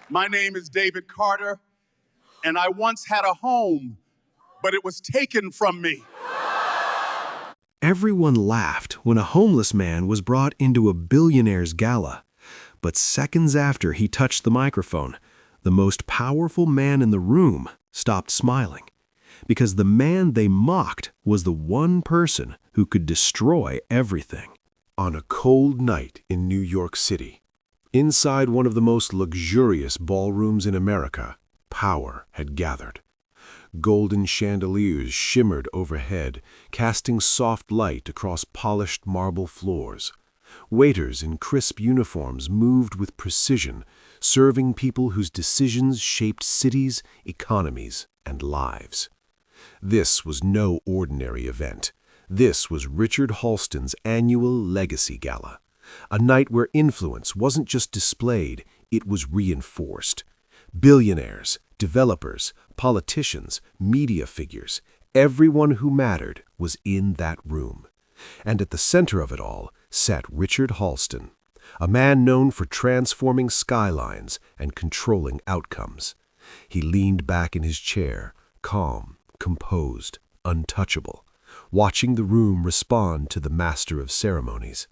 My name is David Carter, and I once had a home, but it was taken from me. Everyone laughed when a homeless man was brought into a billionaire's gala. But seconds after he touched the microphone, the most powerful man in the room stopped smiling. Because the man they mocked was the one person who could destroy everything. On a cold night in New York City, inside one of the most luxurious ballrooms in America, power had gathered. Golden chandeliers shimmered overhead, casting soft light across polished marble floors. Waiters in crisp uniforms moved with precision, serving people whose decisions shaped cities, economies, and lives. This was no ordinary event. This was Richard Halston's annual Legacy Gala, a night where influence wasn't just displayed, it was reinforced. Billionaires, developers, politicians, media figures, everyone who mattered was in that room. And at the center of it all sat Richard Halston, a man known for transforming skylines and controlling outcomes. He leaned back in his chair, calm, composed, untouchable, watching the room respond to the master of ceremonies.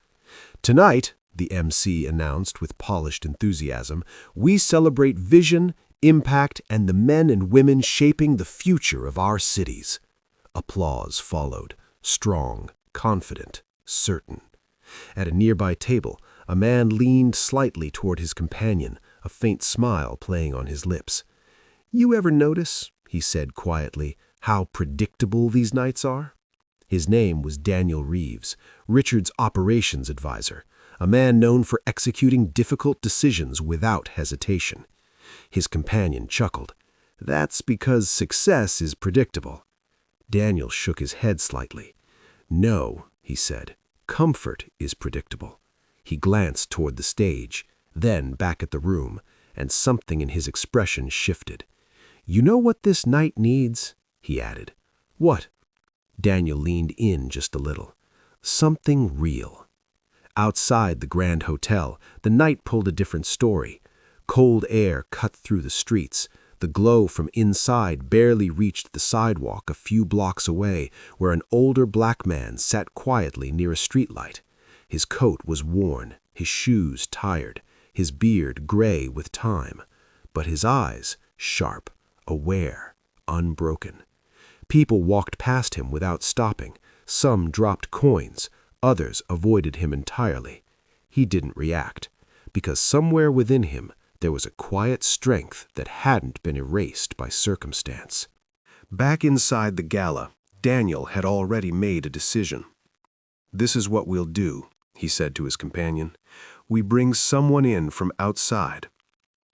Tonight, the MC announced with polished enthusiasm, we celebrate vision, impact, and the men and women shaping the future of our cities. Applause followed, strong, confident, certain. At a nearby table, a man leaned slightly toward his companion, a faint smile playing on his lips. "You ever notice," he said quietly, "how predictable these nights are?" His name was Daniel Reeves, Richard's operations advisor, a man known for executing difficult decisions without hesitation. His companion chuckled. "That's because success is predictable." Daniel shook his head slightly. "No," he said, "comfort is predictable." He glanced toward the stage, then back at the room, and something in his expression shifted. "You know what this night needs?" he added. "What?" Daniel leaned in just a little. "Something real." Outside the Grand Hotel, the night pulled a different story. Cold air cut through the streets. The glow from inside barely reached the sidewalk a few blocks away, where an older black man sat quietly near a streetlight. His coat was worn, his shoes tired, his beard gray with time, but his eyes sharp, aware, unbroken. People walked past him without stopping. Some dropped coins, others avoided him entirely. He didn't react, because somewhere within him there was a quiet strength that hadn't been erased by circumstance. Back inside the gala, Daniel had already made a decision. "This is what we'll do," he said to his companion. "We bring someone in from outside."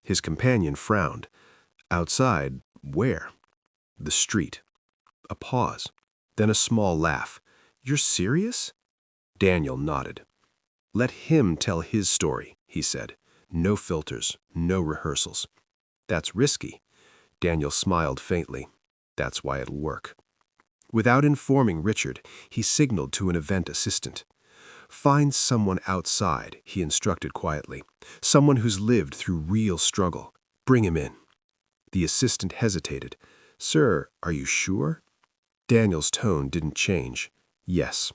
His companion frowned. "Outside, where?" "The street." A pause, then a small laugh. "You're serious?" Daniel nodded. "Let him tell his story," he said. "No filters, no rehearsals." "That's risky." Daniel smiled faintly. "That's why it'll work." Without informing Richard, he signaled to an event assistant. "Find someone outside," he instructed quietly. "Someone who's lived through real struggle. Bring him in." The assistant hesitated. "Sir, are you sure?" Daniel's tone didn't change. "Yes."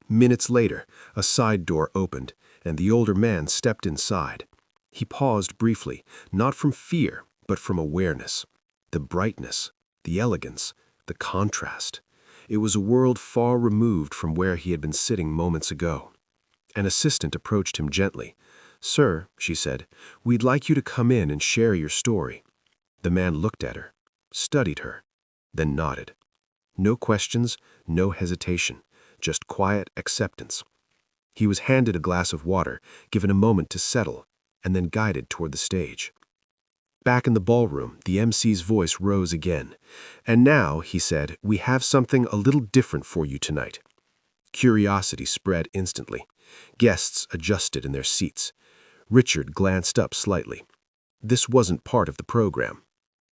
Minutes later, a side door opened, and the older man stepped inside. He paused briefly, not from fear, but from awareness. The brightness, the elegance, the contrast. It was a world far removed from where he had been sitting moments ago. An assistant approached him gently. "Sir," she said, "we'd like you to come in and share your story." The man looked at her, studied her, then nodded. No questions, no hesitation, just quiet acceptance. He was handed a glass of water, given a moment to settle, and then guided toward the stage. Back in the ballroom, the MC's voice rose again. "And now," he said, "we have something a little different for you tonight." Curiosity spread instantly. Guests adjusted in their seats. Richard glanced up slightly. This wasn't part of the program.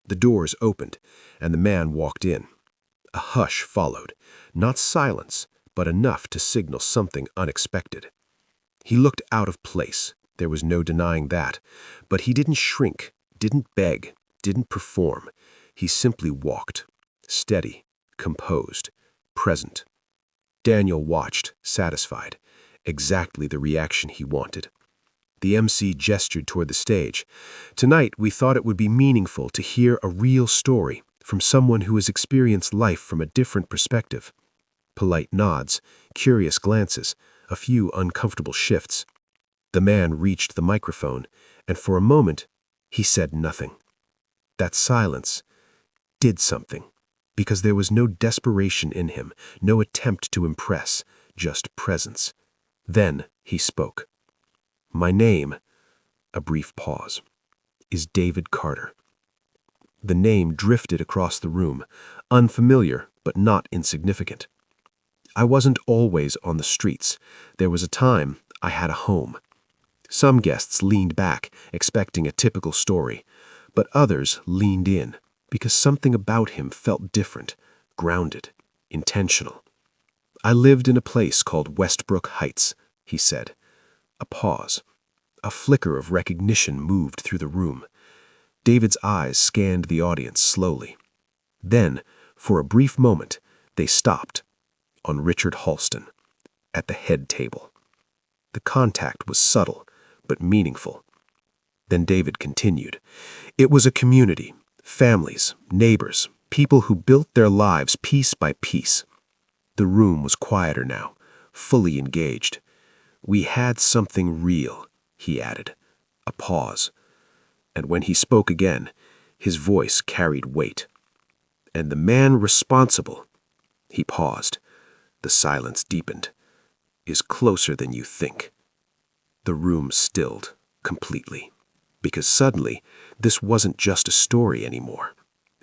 The doors opened, and the man walked in. A hush followed, not silence, but enough to signal something unexpected. He looked out of place, there was no denying that, but he didn't shrink, Didn't beg, didn't perform. He simply walked, steady, composed, present. Daniel watched, satisfied, exactly the reaction he wanted. The MC gestured toward the stage. Tonight, we thought it would be meaningful to hear a real story from someone who has experienced life from a different perspective. Polite nods, curious glances, a few uncomfortable shifts. The man reached the microphone, and for a moment, he said nothing. That silence did something, because there was no desperation in him, no attempt to impress, just presence. Then he spoke. My name, a brief pause, is David Carter. The name drifted across the room, unfamiliar but not insignificant. I wasn't always on the streets. There was a time I had a home. Some guests leaned back, expecting a typical story, but others leaned in, because something about him felt different, grounded, intentional. I lived in a place called Westbrook Heights, he said. A pause. A flicker of recognition moved through the room. David's eyes scanned the audience slowly. Then, for a brief moment, they stopped on Richard Halston, at the head table. The contact was subtle, but meaningful. Then David continued. It was a community, families, neighbors, people who built their lives piece by piece. The room was quieter now, fully engaged. We had something real, he added. A pause. And when he spoke again, his voice carried weight. And the man responsible, he paused. The silence deepened, is closer than you think. The room stilled, completely. Because suddenly, this wasn't just a story anymore.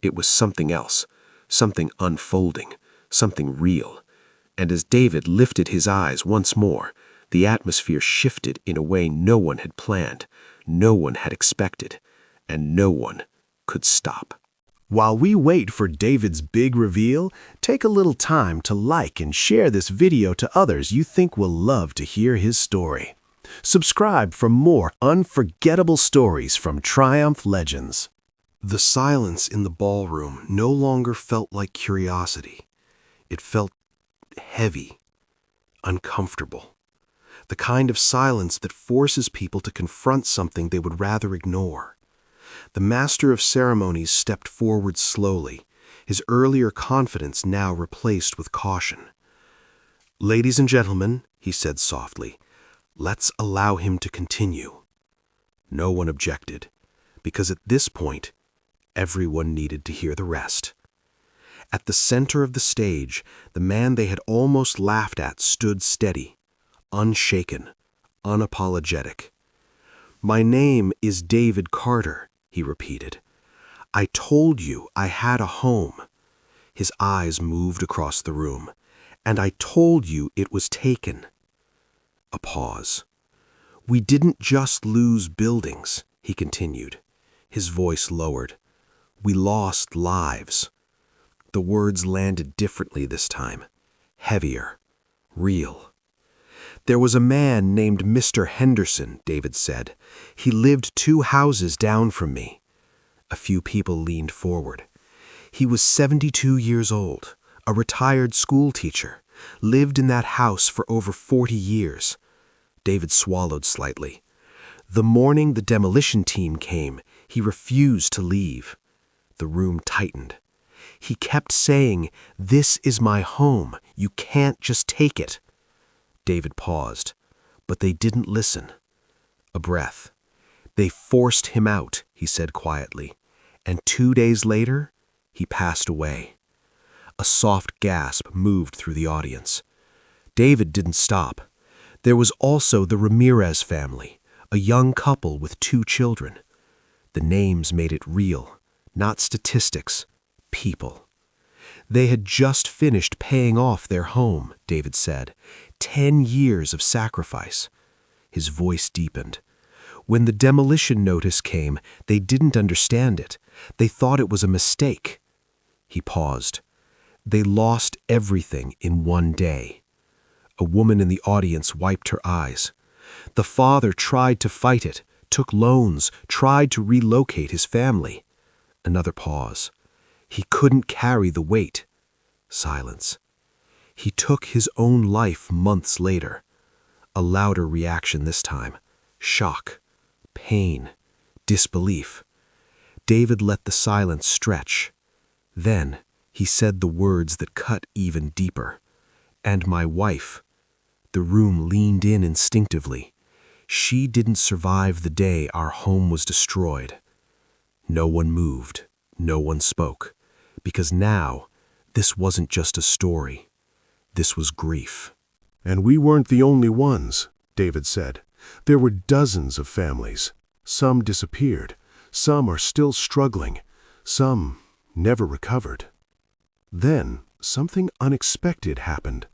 It was something else, something unfolding, something real. And as David lifted his eyes once more, the atmosphere shifted in a way no one had planned, no one had expected, and no one could stop. While we wait for David's big reveal, take a little time to like and share this video to others you think will love to hear his story. Subscribe for more unforgettable stories from Triumph Legends. The silence in the ballroom no longer felt like curiosity. It felt heavy, uncomfortable. The kind of silence that forces people to confront something they would rather ignore. The master of ceremonies stepped forward slowly, his earlier confidence now replaced with caution. Ladies and gentlemen, he said softly, let's allow him to continue. No one objected, because at this point, everyone needed to hear the rest. At the center of the stage, the man they had almost laughed at stood steady, unshaken, unapologetic. My name is David Carter, he repeated. I told you I had a home. His eyes moved across the room. And I told you it was taken. A pause. We didn't just lose buildings, he continued. His voice lowered. We lost lives. The words landed differently this time. Heavier. Real. There was a man named Mr. Henderson, David said. He lived 2 houses down from me. A few people leaned forward. He was 72 years old, a retired school teacher, lived in that house for over 40 years. David swallowed slightly. The morning the demolition team came, he refused to leave. The room tightened. He kept saying, "This is my home. You can't just take it." David paused, but they didn't listen. A breath. They forced him out, he said quietly, and 2 days later, he passed away. A soft gasp moved through the audience. David didn't stop. There was also the Ramirez family, a young couple with 2 children. The names made it real, not statistics, people. They had just finished paying off their home, David said. 10 years of sacrifice. His voice deepened. When the demolition notice came, they didn't understand it. They thought it was a mistake. He paused. They lost everything in 1 day. A woman in the audience wiped her eyes. The father tried to fight it, took loans, tried to relocate his family. Another pause. He couldn't carry the weight. Silence. He took his own life months later. A louder reaction this time. Shock, pain, disbelief. David let the silence stretch. Then he said the words that cut even deeper. "And my wife." The room leaned in instinctively. She didn't survive the day our home was destroyed. No one moved. No one spoke. Because now, this wasn't just a story. This was grief. "And we weren't the only ones," David said. "There were dozens of families. Some disappeared. Some are still struggling. Some never recovered." Then something unexpected happened.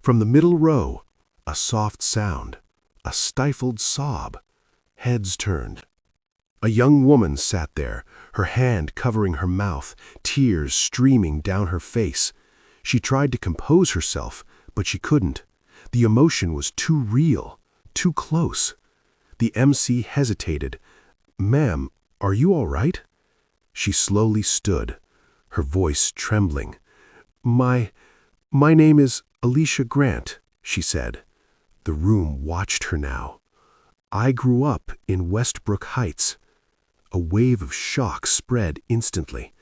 From the middle row, a soft sound, a stifled sob. Heads turned. A young woman sat there, her hand covering her mouth, tears streaming down her face. She tried to compose herself, but she couldn't. The emotion was too real, too close. The MC hesitated. "Ma'am, are you all right?" She slowly stood, her voice trembling. My name is Alicia Grant," she said. The room watched her now. "I grew up in Westbrook Heights." A wave of shock spread instantly.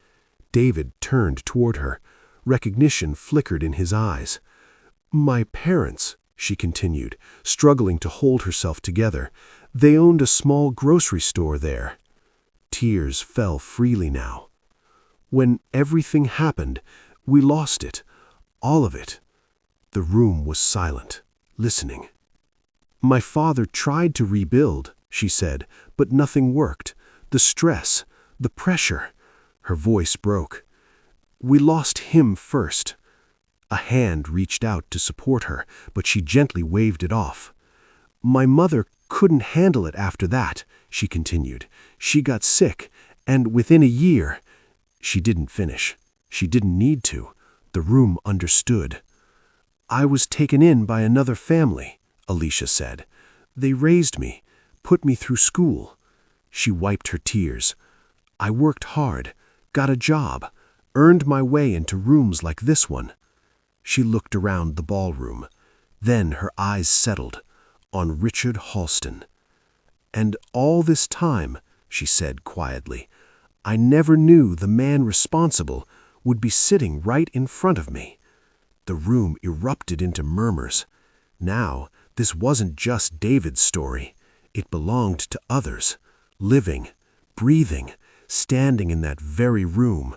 David turned toward her. Recognition flickered in his eyes. "My parents," she continued, struggling to hold herself together, "they owned a small grocery store there." Tears fell freely now. "When everything happened, we lost it. All of it." The room was silent, listening. "My father tried to rebuild," she said, "but nothing worked. The stress, the pressure." Her voice broke. "We lost him first." A hand reached out to support her, but she gently waved it off. "My mother couldn't handle it after that," she continued. "She got sick, and within a year—" She didn't finish. She didn't need to. The room understood. "I was taken in by another family," Alicia said. "They raised me, put me through school." She wiped her tears. "I worked hard, got a job, earned my way into rooms like this one." She looked around the ballroom. Then her eyes settled on Richard Halston. "And all this time," she said quietly, "I never knew the man responsible would be sitting right in front of me." The room erupted into murmurs. Now, this wasn't just David's story. It belonged to others, living, breathing, standing in that very room.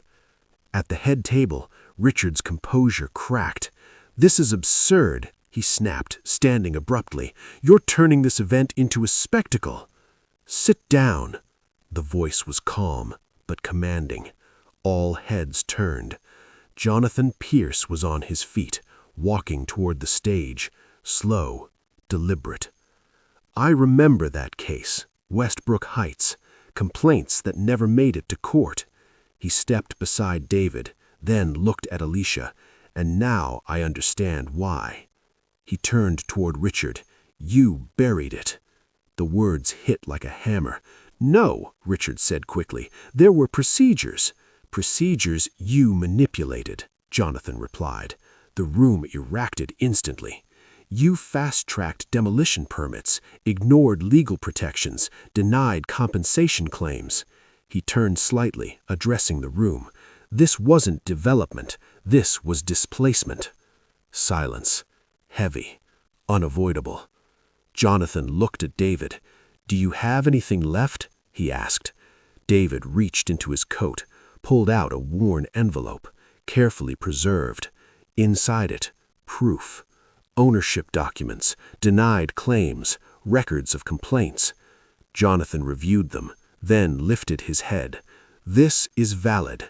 At the head table, Richard's composure cracked. "This is absurd," he snapped, standing abruptly. "You're turning this event into a spectacle." "Sit down." The voice was calm, but commanding. All heads turned. Jonathan Pierce was on his feet, walking toward the stage, slow, deliberate. "I remember that case, Westbrook Heights, complaints that never made it to court." He stepped beside David, then looked at Alicia, "and now I understand why." He turned toward Richard. "You buried it." The words hit like a hammer. "No," Richard said quickly. "There were procedures." "Procedures you manipulated," Jonathan replied. The room erupted instantly. "You fast-tracked demolition permits, ignored legal protections, denied compensation claims." He turned slightly, addressing the room. "This wasn't development. This was displacement." Silence. Heavy. Unavoidable. Jonathan looked at David. "Do you have anything left?" he asked. David reached into his coat, pulled out a worn envelope, carefully preserved. Inside it, proof. Ownership documents, denied claims, records of complaints. Jonathan reviewed them, then lifted his head. "This is valid."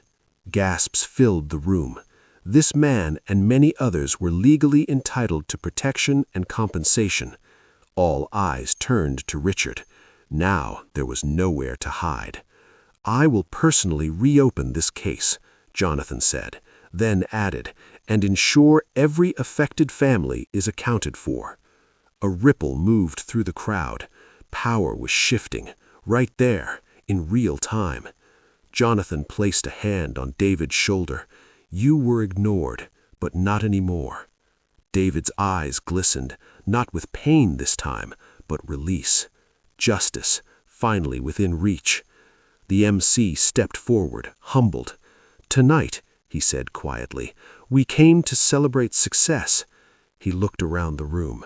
Gasps filled the room. This man and many others were legally entitled to protection and compensation. All eyes turned to Richard. Now there was nowhere to hide. "I will personally reopen this case," Jonathan said, then added, "and ensure every affected family is accounted for." A ripple moved through the crowd. Power was shifting, right there, in real time. Jonathan placed a hand on David's shoulder. You were ignored, but not anymore. David's eyes glistened, not with pain this time, but release. Justice, finally within reach. The MC stepped forward, humbled. Tonight, he said quietly, we came to celebrate success. He looked around the room.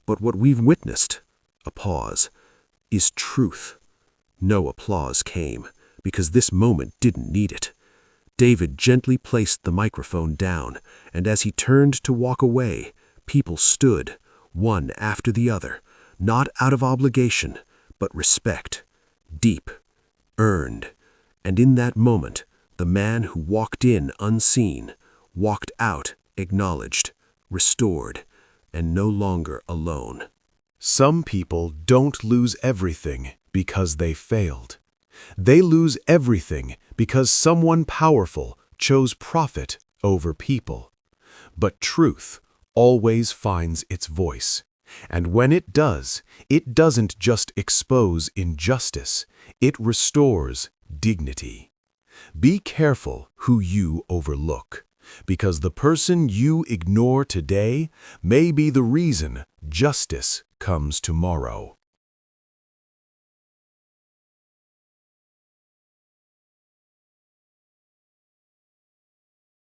But what we've witnessed, a pause, is truth. No applause came, because this moment didn't need it. David gently placed the microphone down, and as he turned to walk away, people stood, one after the other, not out of obligation, but respect, deep, earned. And in that moment, the man who walked in unseen, walked out acknowledged, restored, and no longer alone. Some people don't lose everything because they failed. They lose everything because someone powerful chose profit over people. But truth always finds its voice. And when it does, it doesn't just expose injustice, it restores dignity. Be careful who you overlook, because the person you ignore today may be the reason justice comes tomorrow.